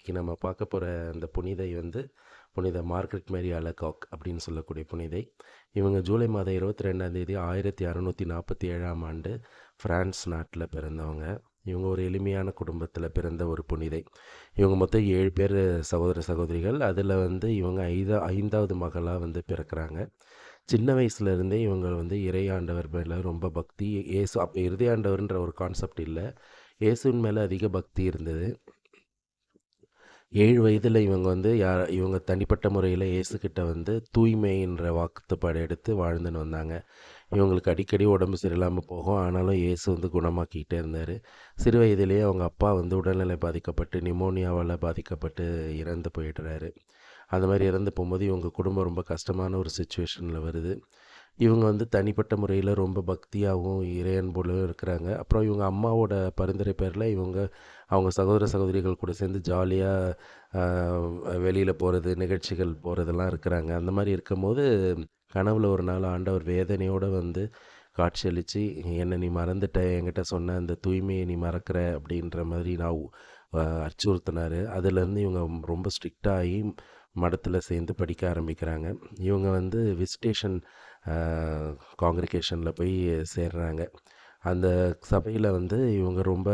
இன்றைக்கி நம்ம பார்க்க போகிற அந்த புனிதை வந்து புனித மார்கரெட் மேரி அலகாக் அப்படின்னு சொல்லக்கூடிய புனிதை. இவங்க ஜூலை மாதம் 22 1647 ஆண்டு ஃப்ரான்ஸ் நாட்டில் பிறந்தவங்க. இவங்க ஒரு எளிமையான குடும்பத்தில் பிறந்த ஒரு புனிதை. இவங்க மொத்தம் 7 பேர் சகோதர சகோதரிகள். அதில் வந்து இவங்க ஐந்தாவது மகளாக வந்து பிறக்கிறாங்க. சின்ன வயசுலேருந்தே இவங்க வந்து இறையாண்டவர் மேலே ரொம்ப பக்தி. இயேசு அப்போ இறுதியாண்டவர்ன்ற ஒரு கான்செப்ட் இல்லை, இயேசுவின் மேலே அதிக பக்தி இருந்தது. 7 வயதில் இவங்க வந்து இவங்க தனிப்பட்ட முறையில் இயேசுக்கிட்ட வந்து தூய்மைன்ற வாக்குத்தப்பாடு எடுத்து வாழ்ந்துன்னு வந்தாங்க. இவங்களுக்கு அடிக்கடி உடம்பு சரியில்லாமல் போகும், ஆனாலும் இயேசு வந்து குணமாக்கிக்கிட்டே இருந்தார். சிறு வயதிலேயே அவங்க அப்பா வந்து உடல்நிலை பாதிக்கப்பட்டு நிமோனியாவால் பாதிக்கப்பட்டு இறந்து போயிடுறாரு. அந்த மாதிரி இறந்து போகும்போது இவங்க குடும்பம் ரொம்ப கஷ்டமான ஒரு சுச்சுவேஷனில் வருது. இவங்க வந்து தனிப்பட்ட முறையில் ரொம்ப பக்தியாகவும் இறையன்போலும் இருக்கிறாங்க. அப்புறம் இவங்க அம்மாவோட பரிந்துரை பேரில் அவங்க சகோதர சகோதரிகள் கூட சேர்ந்து ஜாலியாக வெளியில் போகிறது, நிகழ்ச்சிகள் போகிறதெல்லாம் இருக்கிறாங்க. அந்த மாதிரி இருக்கும்போது கனவுல ஒரு நாள் ஆண்டவர் வேதனையோடு வந்து காட்சியளித்து, என்னை நீ மறந்துட்ட, என்கிட்ட சொன்ன அந்த தூய்மையை நீ மறக்கிற அப்படின்ற மாதிரி நான் அச்சுறுத்தினார். அதுலேருந்து இவங்க ரொம்ப ஸ்ட்ரிக்டாகி மடத்தில் சேர்ந்து படிக்க ஆரம்பிக்கிறாங்க. இவங்க வந்து விசிட்டேஷன் காங்கிரிகேஷனில் போய் சேர்றாங்க. அந்த சபையில் வந்து இவங்க ரொம்ப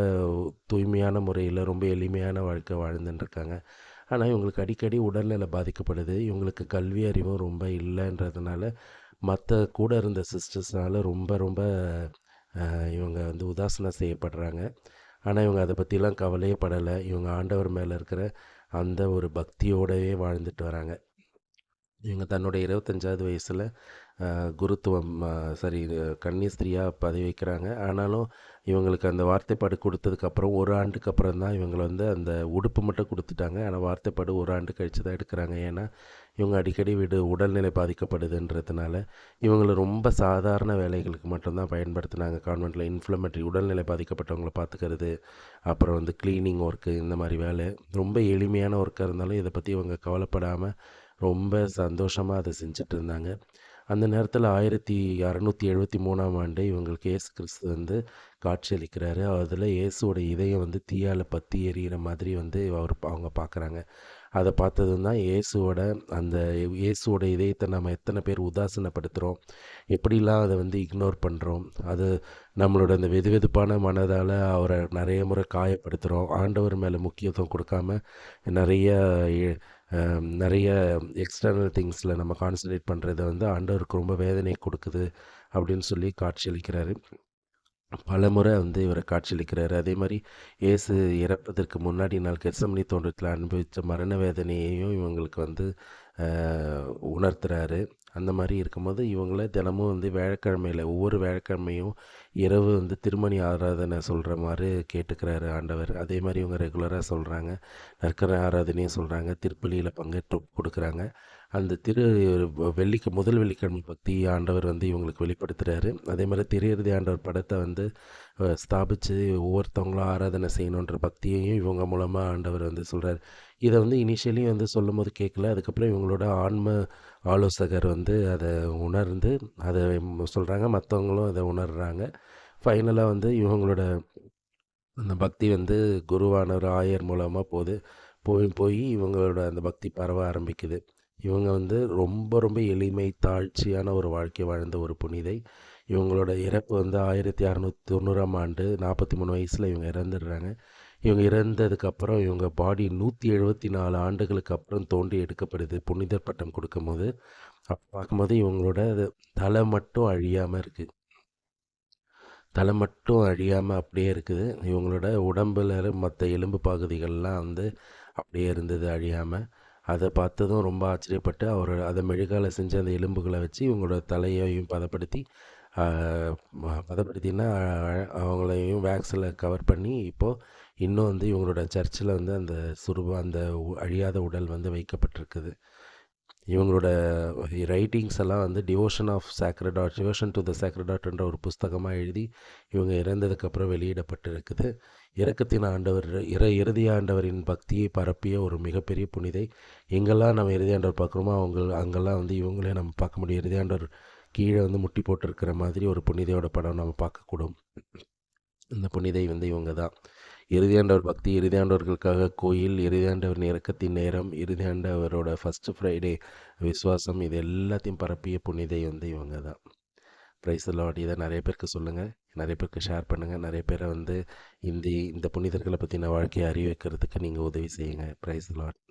தூய்மையான முறையில் ரொம்ப எளிமையான வாழ்க்கை வாழ்ந்துட்டுருக்காங்க. ஆனால் இவங்களுக்கு அடிக்கடி உடல்நிலை பாதிக்கப்படுது. இவங்களுக்கு கல்வி அறிவும் ரொம்ப இல்லைன்றதுனால மற்ற கூட இருந்த சிஸ்டர்ஸ்னால் ரொம்ப ரொம்ப இவங்க வந்து உதாசனம் செய்யப்படுறாங்க. ஆனால் இவங்க அதை பற்றிலாம் கவலையே படலை. இவங்க ஆண்டவர் மேலே இருக்கிற அந்த ஒரு பக்தியோடவே வாழ்ந்துட்டு வராங்க. இவங்க தன்னுடைய 25வது வயசில் குருத்துவம் கன்னிஸ்திரியாக பதவி வைக்கிறாங்க. ஆனாலும் இவங்களுக்கு அந்த வார்த்தைப்பாடு கொடுத்ததுக்கப்புறம் ஒரு ஆண்டுக்கு அப்புறம் தான் இவங்களை வந்து அந்த உடுப்பு மட்டும் கொடுத்துட்டாங்க. ஆனால் வார்த்தைப்பாடு ஒரு ஆண்டு கழித்து தான் எடுக்கிறாங்க. ஏன்னா இவங்க அடிக்கடி உடல்நிலை பாதிக்கப்படுதுன்றதுனால இவங்களை ரொம்ப சாதாரண வேலைகளுக்கு மட்டும்தான் பயன்படுத்தினாங்க. கான்வெண்ட்டில் இன்ஃப்ளமேட்டரி உடல்நிலை பாதிக்கப்பட்டவங்களை பார்த்துக்கிறது, அப்புறம் வந்து க்ளீனிங் ஒர்க்கு, இந்த மாதிரி வேலை ரொம்ப எளிமையான ஒர்க்காக இருந்தாலும் இதை பற்றி இவங்க கவலைப்படாமல் ரொம்ப சந்தோஷமாக அதை செஞ்சுட்டு இருந்தாங்க. அந்த நேரத்தில் 1673ஆம் ஆண்டு இவங்களுக்கு இயேசு கிறிஸ்து வந்து காட்சியளிக்கிறாரு. அதில் இயேசுவோட இதயம் வந்து தீயால் பற்றி எரியிற மாதிரி வந்து அவங்க பார்க்குறாங்க. அதை பார்த்ததும் தான் இயேசுவோட இதயத்தை நம்ம எத்தனை பேர் உதாசீனப்படுத்துகிறோம், எப்படிலாம் அதை வந்து இக்னோர் பண்ணுறோம், அது நம்மளோட அந்த வெதுவெதுப்பான மனதால் அவரை நிறைய முறை காயப்படுத்துகிறோம், ஆண்டவர் மேலே முக்கியத்துவம் கொடுக்காம நிறைய நிறைய எக்ஸ்டர்னல் திங்ஸில் நம்ம கான்சன்ட்ரேட் பண்ணுறது வந்து ஆண்டவருக்கு ரொம்ப வேதனை கொடுக்குது அப்படின்னு சொல்லி காட்சியளிக்கிறாரு. பல முறை வந்து இவரை காட்சியளிக்கிறாரு. அதே மாதிரி இயேசு இறப்பதற்கு முன்னாடி நாள் கெத்சமனி தோட்டத்தில் அனுபவித்த மரண வேதனையையும் இவங்களுக்கு வந்து உணர்த்துறாரு. அந்த மாதிரி இருக்கும்போது இவங்கள தினமும் வந்து ஒவ்வொரு வியாழக்கிழமையும் இரவு வந்து திருமணி ஆராதனை சொல்கிற மாதிரி கேட்டுக்கிறாரு ஆண்டவர். அதே மாதிரி இவங்க ரெகுலராக சொல்கிறாங்க. நற்கரை ஆராதனையும் சொல்கிறாங்க. திருப்பலியில் பங்கேற்று கொடுக்குறாங்க. அந்த முதல் வெள்ளிக்கிழமை பக்தி ஆண்டவர் வந்து இவங்களுக்கு வெளிப்படுத்துகிறாரு. அதே மாதிரி திரையிறுதி ஆண்டவர் படத்தை வந்து ஸ்தாபித்து ஒவ்வொருத்தவங்களும் ஆராதனை செய்யணுன்ற பக்தியையும் இவங்க மூலமாக ஆண்டவர் வந்து சொல்கிறார். இதை வந்து இனிஷியலி வந்து சொல்லும் போது கேட்கல. அதுக்கப்புறம் இவங்களோட ஆன்ம ஆலோசகர் வந்து அதை உணர்ந்து அதை சொல்கிறாங்க. மற்றவங்களும் அதை உணர்கிறாங்க. ஃபைனலாக வந்து இவங்களோட அந்த பக்தி வந்து குருவானவர் ஆயர் மூலமாக போய் போய் இவங்களோட அந்த பக்தி பரவ ஆரம்பிக்குது. இவங்க வந்து ரொம்ப ரொம்ப எளிமை தாழ்ச்சியான ஒரு வாழ்க்கை வாழ்ந்த ஒரு புனிதை. இவங்களோட இறப்பு வந்து 1690ஆம் ஆண்டு 43 வயசில் இவங்க இறந்துடுறாங்க. இவங்க இறந்ததுக்கப்புறம் இவங்க பாடி 174 ஆண்டுகளுக்கு அப்புறம் தோண்டி எடுக்கப்படுது புனிதர் பட்டம் கொடுக்கும்போது. பார்க்கும்போது இவங்களோட தலை மட்டும் அழியாமல் இருக்குது. தலை மட்டும் அழியாமல் அப்படியே இருக்குது. இவங்களோட உடம்பில் மற்ற எலும்பு பகுதிகள்லாம் வந்து அப்படியே இருந்தது அழியாமல். அதை பார்த்ததும் ரொம்ப ஆச்சரியப்பட்டு அதை மெழுகால் செஞ்ச அந்த எலும்புகளை வச்சு இவங்களோட தலையையும் பதப்படுத்தினா அவங்களையும் வேக்ஸில் கவர் பண்ணி இப்போது இன்னும் வந்து இவங்களோட சர்ச்சில் வந்து அந்த அழியாத உடல் வந்து வைக்கப்பட்டிருக்குது. இவங்களோட ரைட்டிங்ஸ் எல்லாம் வந்து டிவோஷன் டு த சேக்ரட் ஆர்ட்ன்ற ஒரு புஸ்தகமாக எழுதி இவங்க இறந்ததுக்கப்புறம் வெளியிடப்பட்டிருக்குது. இரக்கத்தின் ஆண்டவர் இறுதி ஆண்டவரின் பக்தியை பரப்பிய ஒரு மிகப்பெரிய புனிதை. எங்கெல்லாம் நம்ம இறுதி ஆண்டவர் பார்க்குறோமோ அங்கெல்லாம் வந்து இவங்களே நம்ம பார்க்க முடியும். இறுதி ஆண்டவர் கீழே வந்து முட்டி போட்டிருக்கிற மாதிரி ஒரு புனிதையோட படம் நம்ம பார்க்கக்கூடும். இந்த புனிதை வந்து இவங்க தான். இறுதியாண்டவர் பக்தி, இறுதியாண்டவர்களுக்காக கோயில், இறுதியாண்டவரின் இரக்கத்தின் நேரம், இறுதியாண்டவரோட ஃபர்ஸ்ட் ஃப்ரைடே விசுவாசம், இது எல்லாத்தையும் பரப்பிய புனிதை வந்து இவங்க தான். Praise the Lord. இதை நிறைய பேருக்கு சொல்லுங்கள், நிறைய பேருக்கு ஷேர் பண்ணுங்கள், நிறைய பேரை வந்து இந்த புனிதர்களை பற்றின வாழ்க்கையை அறிவிக்கிறதுக்கு நீங்கள் உதவி செய்யுங்க. Praise the Lord.